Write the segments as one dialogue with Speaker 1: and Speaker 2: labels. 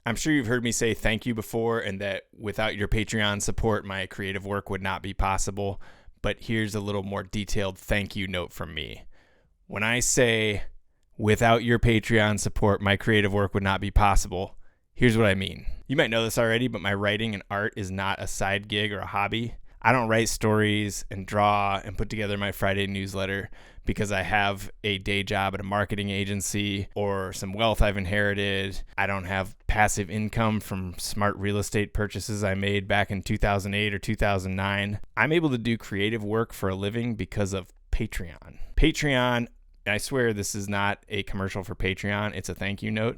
Speaker 1: I'm sure you've heard me say thank you before and that without your Patreon support, my creative work would not be possible. But here's a little more detailed thank you note from me. When I say without your Patreon support, my creative work would not be possible, here's what I mean. You might know this already, but my writing and art is not a side gig or a hobby. I don't write stories and draw and put together my Friday newsletter because I have a day job at a marketing agency or some wealth I've inherited. I don't have passive income from smart real estate purchases I made back in 2008 or 2009. I'm able to do creative work for a living because of Patreon. Patreon, I swear this is not a commercial for Patreon, it's a thank you note.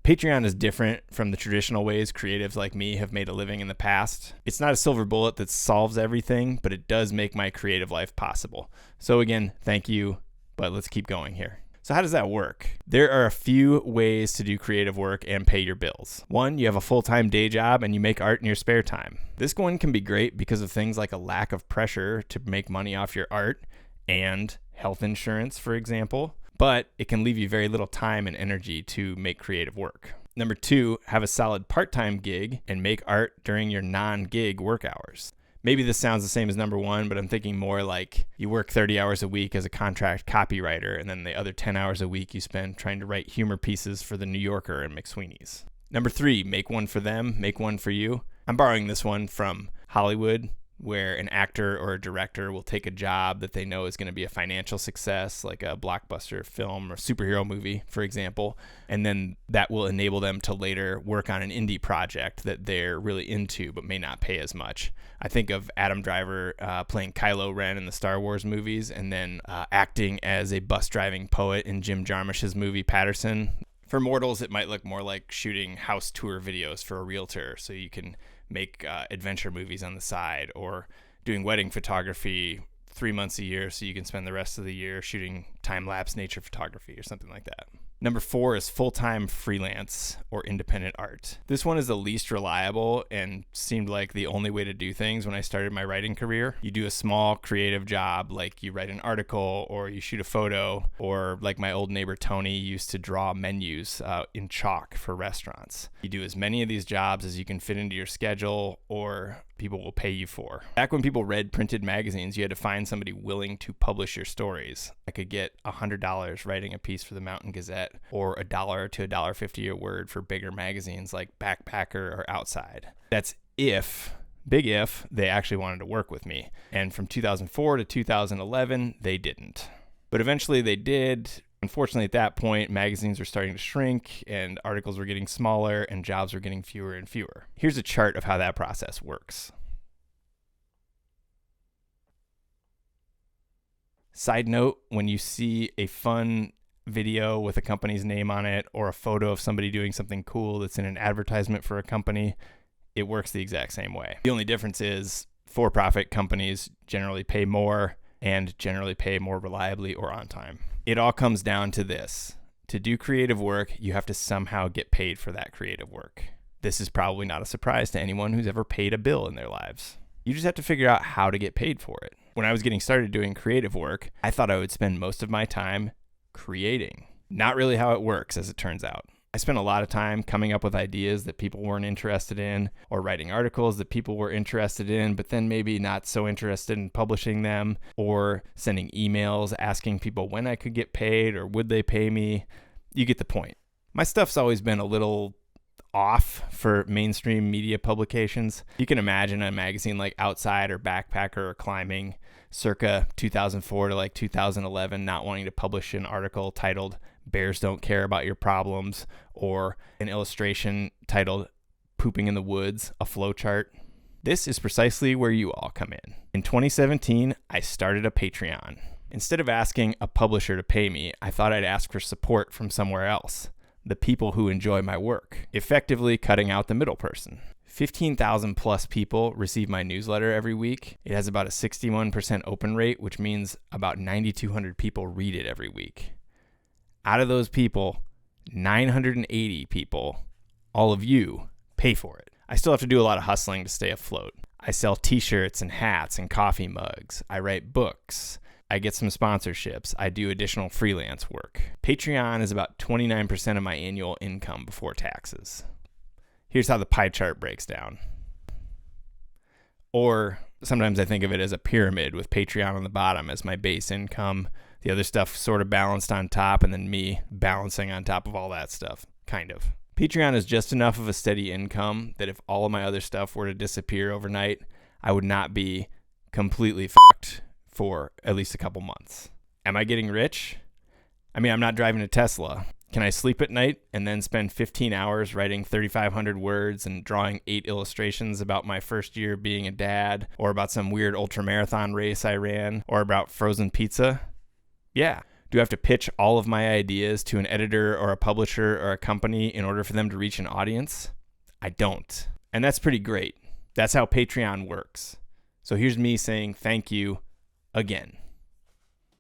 Speaker 1: Patreon is different from the traditional ways creatives like me have made a living in the past. It's not a silver bullet that solves everything, but it does make my creative life possible. So again, thank you, but let's keep going here. So how does that work? There are a few ways to do creative work and pay your bills. One, you have a full-time day job and you make art in your spare time. This one can be great because of things like a lack of pressure to make money off your art and health insurance, for example. But it can leave you very little time and energy to make creative work. Number two, have a solid part-time gig and make art during your non-gig work hours. Maybe this sounds the same as number one, but I'm thinking more like you work 30 hours a week as a contract copywriter, and then the other 10 hours a week you spend trying to write humor pieces for the New Yorker and McSweeney's. Number three, make one for them, make one for you. I'm borrowing this one from Hollywood, where an actor or a director will take a job that they know is going to be a financial success, like a blockbuster film or superhero movie, for example, and then that will enable them to later work on an indie project that they're really into but may not pay as much. I think of Adam Driver playing Kylo Ren in the Star Wars movies and then acting as a bus-driving poet in Jim Jarmusch's movie Patterson. For mortals, it might look more like shooting house tour videos for a realtor so you can make adventure movies on the side, or doing wedding photography 3 months a year so you can spend the rest of the year shooting time-lapse nature photography or something like that. Number four is full-time freelance or independent art. This one is the least reliable and seemed like the only way to do things when I started my writing career. You do a small creative job, like you write an article or you shoot a photo, or like my old neighbor Tony used to draw menus in chalk for restaurants. You do as many of these jobs as you can fit into your schedule or people will pay you for. Back when people read printed magazines, you had to find somebody willing to publish your stories. I could get $100 writing a piece for the Mountain Gazette, or $1 to $1.50 a word for bigger magazines like Backpacker or Outside. That's big if, they actually wanted to work with me. And from 2004 to 2011, they didn't. But eventually they did. Unfortunately, at that point, magazines were starting to shrink and articles were getting smaller and jobs were getting fewer and fewer. Here's a chart of how that process works. Side note, when you see a fun video with a company's name on it or a photo of somebody doing something cool that's in an advertisement for a company, it works the exact same way. The only difference is for-profit companies generally pay more and generally pay more reliably or on time. It all comes down to this. To do creative work, you have to somehow get paid for that creative work. This is probably not a surprise to anyone who's ever paid a bill in their lives. You just have to figure out how to get paid for it. When I was getting started doing creative work, I thought I would spend most of my time creating. Not really how it works, as it turns out. I spent a lot of time coming up with ideas that people weren't interested in, or writing articles that people were interested in, but then maybe not so interested in publishing them, or sending emails asking people when I could get paid or would they pay me. You get the point. My stuff's always been a little off for mainstream media publications. You can imagine a magazine like Outside or Backpacker or Climbing circa 2004 to like 2011 not wanting to publish an article titled Bears Don't Care About Your Problems, or an illustration titled Pooping in the Woods, a flowchart. This is precisely where you all come in. In 2017, I started a Patreon. Instead of asking a publisher to pay me, I thought I'd ask for support from somewhere else, the people who enjoy my work, effectively cutting out the middle person. 15,000 plus people receive my newsletter every week. It has about a 61% open rate, which means about 9,200 people read it every week. Out of those people, 980 people, all of you, pay for it. I still have to do a lot of hustling to stay afloat. I sell t-shirts and hats and coffee mugs. I write books. I get some sponsorships. I do additional freelance work. Patreon is about 29% of my annual income before taxes. Here's how the pie chart breaks down. Or sometimes I think of it as a pyramid with Patreon on the bottom as my base income, the other stuff sort of balanced on top, and then me balancing on top of all that stuff, kind of. Patreon is just enough of a steady income that if all of my other stuff were to disappear overnight, I would not be completely fucked for at least a couple months. Am I getting rich? I mean, I'm not driving a Tesla. Can I sleep at night and then spend 15 hours writing 3,500 words and drawing 8 illustrations about my first year being a dad, or about some weird ultramarathon race I ran, or about frozen pizza? Yeah. Do I have to pitch all of my ideas to an editor or a publisher or a company in order for them to reach an audience? I don't. And that's pretty great. That's how Patreon works. So here's me saying thank you again.